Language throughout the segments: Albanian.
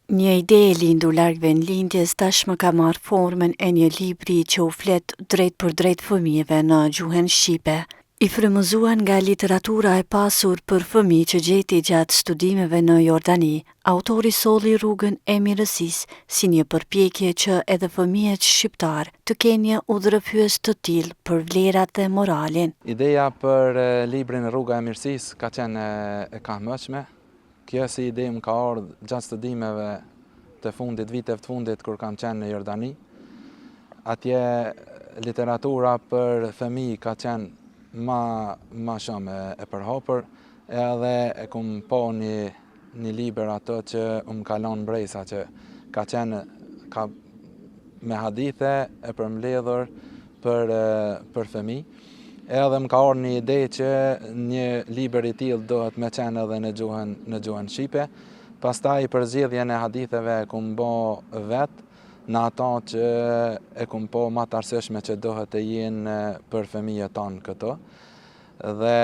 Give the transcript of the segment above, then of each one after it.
Një ide e lindur largve në lindjes tashmë ka marrë formën e një libri që u flet drejt për drejt fëmijëve në gjuhën shqipe. I frymëzuar nga literatura e pasur për fëmijë që gjeti gjatë studimeve në Jordani, autori solli rrugën e mirësisë si një përpjekje që edhe fëmijët shqiptar të kenë një udhërrëfyes të tillë për vlerat dhe moralin. Ideja për librin Rruga e mirësisë ka qenë e kahmëshme. Kjo si ide më ka ardhur gjatë studimeve të fundit, viteve të fundit kur kam qenë në Jordani. Atje literatura për fëmijë ka qenë ma shumë e përhapur, edhe e kum po një libër ato që më kalon brejsa që ka me hadithe e përmbledhur për fëmijë. Edhe më ka ardhur një ide që një libër i tillë dohet me qenë edhe në gjuhën shqipe. Pastaj përzgjedhjen e haditheve e kum bë vetë në ato që e kum po më të arsyeshme që dohet të jenë për fëmijët tonë këto. Dhe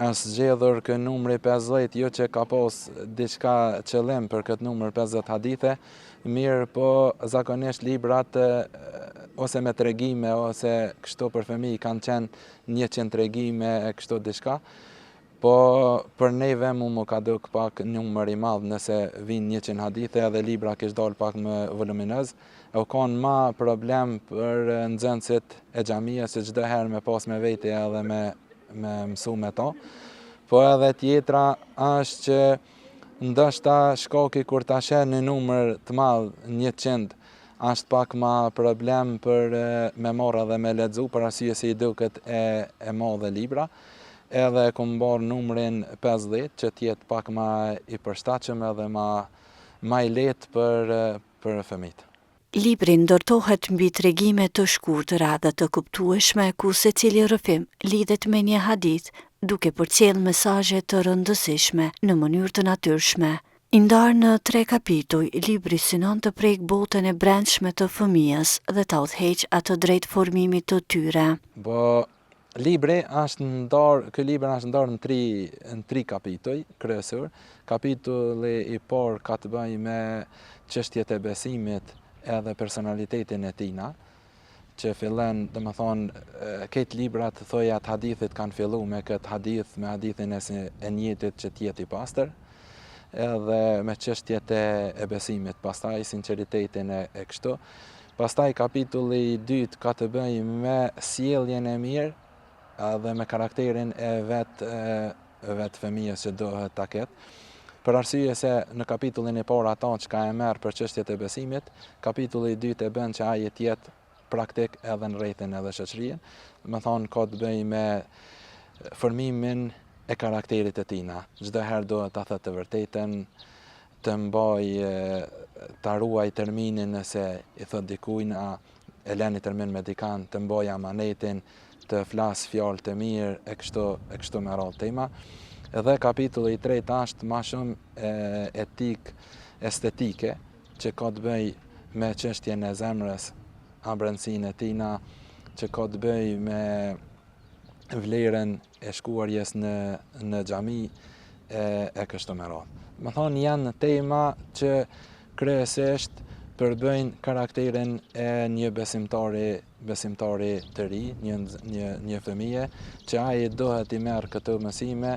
është zgjedhur ky numri 50, jo që ka pas diçka qëllim për këtë numër 50 hadithe, mirë po zakonisht librat ose me tregime ose kështu për fëmijë kanë qenë 100 tregime e kështu diçka, po për neve mu ka duk pak numër i madh nëse vinë 100 hadithe edhe libra kish dalë pak më voluminöz. U kanë ma problem për nxënësit e xhamisë se çdo herë me pas me vete edhe me mësu me to. Po edhe tjetra është që ndoshta shkoki kur ta sheh në numër të madh 100 është pak ma problem për me marrë dhe me lexu për arsye se i duket e madhe libra. Edhe kum bërë numrin 50 që t'jetë pak ma i përshtatshëm edhe ma i lehtë për fëmijët. Libri ndërtohet mbi tregime të shkurtëra dhe të kuptueshme ku secili rrëfim lidhet me një hadith, duke përcjellë mesazhe të rëndësishme në mënyrë të natyrshme. I ndarë në 3 kapituj, libri synon të prek botën e brendshme të fëmijës dhe ta udhëheq atë drejt formimit të tyre. Ky libër është ndarë në 3 kapituj kryesor. Kapitulli i parë ka të bëjë me çështjet e besimit edhe personalitetin e tina, që fillon, këtë librat thoja të hadithit kanë fillu me këtë hadith, me hadithin e njetit që t'jeti pastër, edhe me çështjet e besimit, pastaj sinqeritetin e kështu. Pastaj kapitulli i dytë ka të bëjë me sjelljen e mirë edhe me karakterin e vetë fëmijës që dohet ta ketë. Për arsye se në kapitullin e parë ata që ka e merr për çështjet e besimit, kapitulli i dytë e bën që ai të jetë praktik edhe në rrethin edhe shoqërinë. Ka të bëjë me formimin e karakterit e tina. Çdo herë duhet ta thotë të vërtetën, të ta ruaj terminin nëse i thot dikujt, e lëni termin me dikan, të mbaj amanetin, të flas fjalë të mirë e kështu me radhë tema. Edhe kapitulli i tretë është më shumë etik estetike, që ka të bëjë me çështjen e zemrës, ambrësinë e tina, që ka të bëjë me vlerën e shkuarjes në xhami e kështu me radhë. Janë tema që kryesisht përbëjnë karakterin e një besimtari të ri, një fëmije, që ai dohet i merr këto mësime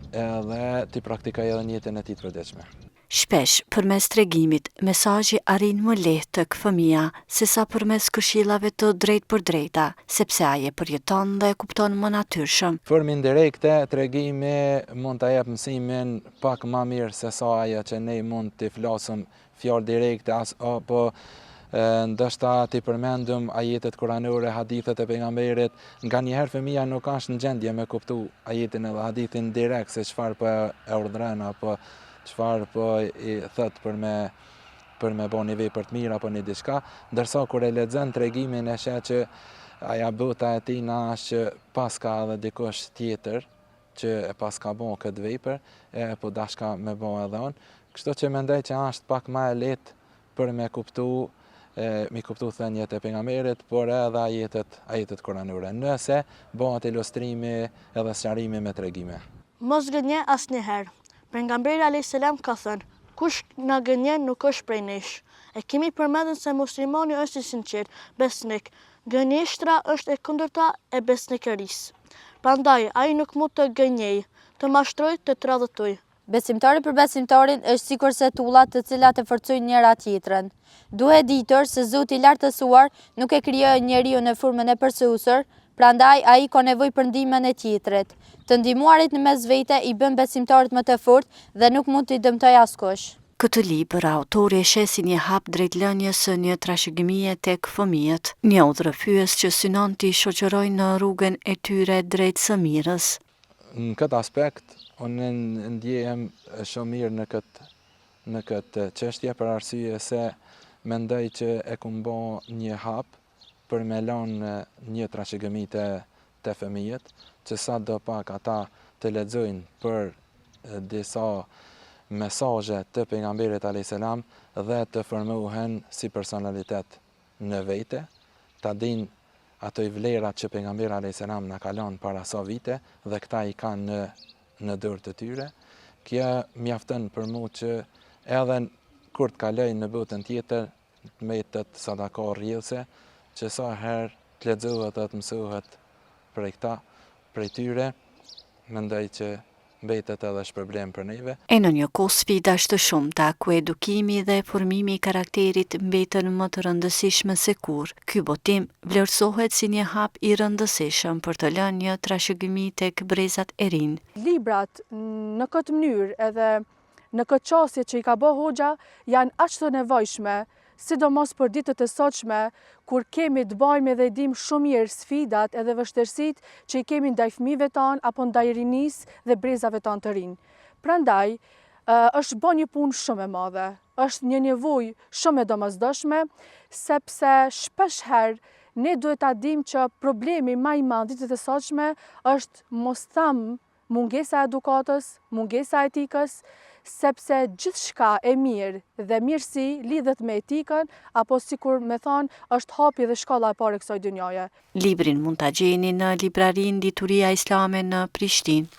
edhe t'i praktikoj edhe në jetën e tij të përditshme. Shpesh, përmes tregimit, mesazhi arrin më lehtë tek fëmia sesa përmes këshillave të drejtë për drejta, sepse ai e përjeton dhe e kupton më natyrshëm. Formë indirekte, tregimi mund ta jap mësimin pak më mirë se sa ajo që ne mund t'i flasim fjalë direkte, apo ndoshta t'i përmendëm ajetet kuranore, hadithet e pejgamberit. Nganjëherë fëmia nuk është në gjendje me kuptu ajetin edhe hadithin direkt se çfarë po e urdhëron apo çfarë po i thot për me bë një vepër të mirë apo një diçka, ndërsa kur e lexon tregimin e sheh që aja bota e tina është që pas ka edhe dikush tjetër që e pas ka bën këtë vepër, po dashka me bë edhe unë. Kështu që mendoj që është pak më e lehtë për me kuptu thënjet e pejgamberit, por edhe ajetet kuranore, nëse bëhet ilustrimi edhe sqarimi me tregime. Mos gënje asnjëherë. Pejgamberi alayhis salam ka thënë: kush na gënjen nuk është prej nesh. E kemi përmendur se muslimani është i sinqert, besnik. Gënjeshtra është e kundërta e besnikërisë. Prandaj, ai nuk mund të gënjej, të mashtroj, të tradhëtoj. Besimtari për besimtarin është sikur se tullat të cilat e forcojnë njëra tjetrën. Duhet ditur se Zoti i lartësuar nuk e krijoi njeriu në formën e përsosur, prandaj ai ka nevojë për ndihmën e tjetrit. Të ndihmuarit në mes vete i bën besimtarit më të fortë dhe nuk mund t'i dëmtojë askush. Këtë libër, autori e shesi një hap drejt lënies së një trashëgimie tek fëmijët, një udhërrëfyes që synon t'i shoqërojë në rrugën e tyre drejt së mirës. Në këtë aspekt, unë ndjehem shumë mirë në këtë çështje për arsye se mendoj që e kum bë një hap për me lënë një trashëgimi te fëmijët, që sa do pak ata të lexojnë për disa mesazhe të pejgamberit alayhis salam dhe të formohen si personalitet në vete, ta dinë ato i vlerat që pejgamberi alayhis salam na ka lënë para sa vite dhe këta i kanë në dorë të tyre. Kjo mjafton për mua që edhe kur të kaloj në botën tjetër, metet sadaka rrjedhse, që sa herë të lexohet dhe të mësohet prej tyre, mendoj që mbetet edhe shpërblim për neve. E në një kohë sfidash të shumta, ku edukimi dhe formimi i karakterit mbeten më të rëndësishme se kur, ky botim vlerësohet si një hap i rëndësishëm për të lënë një trashëgimi tek brezat e rinj. Librat në këtë mënyrë edhe në këtë çështje që i ka bë Hoxha janë aq të nevojshme, sidomos për ditët e sotshme, kur kemi të bëjmë edhe dim shumë mirë sfidat edhe vështirësitë që i kemi ndaj fëmijëve tanë apo ndaj rinisë dhe brezave tanë të rinj. Prandaj, është bë një punë shumë e madhe, është një nevojë shumë e domosdoshme, sepse shpesh herë ne duhet ta dimë që problemi më i madh ditët e sotshme është mos tham mungesa e edukatës, mungesa e etikës, sepse gjithçka e mirë dhe mirësi lidhet me etikën, apo sikur me thonë, është hapi dhe shkalla e parë e kësaj dynjaje. Librin mund ta gjeni në librarinë Dituria Islame në Prishtinë.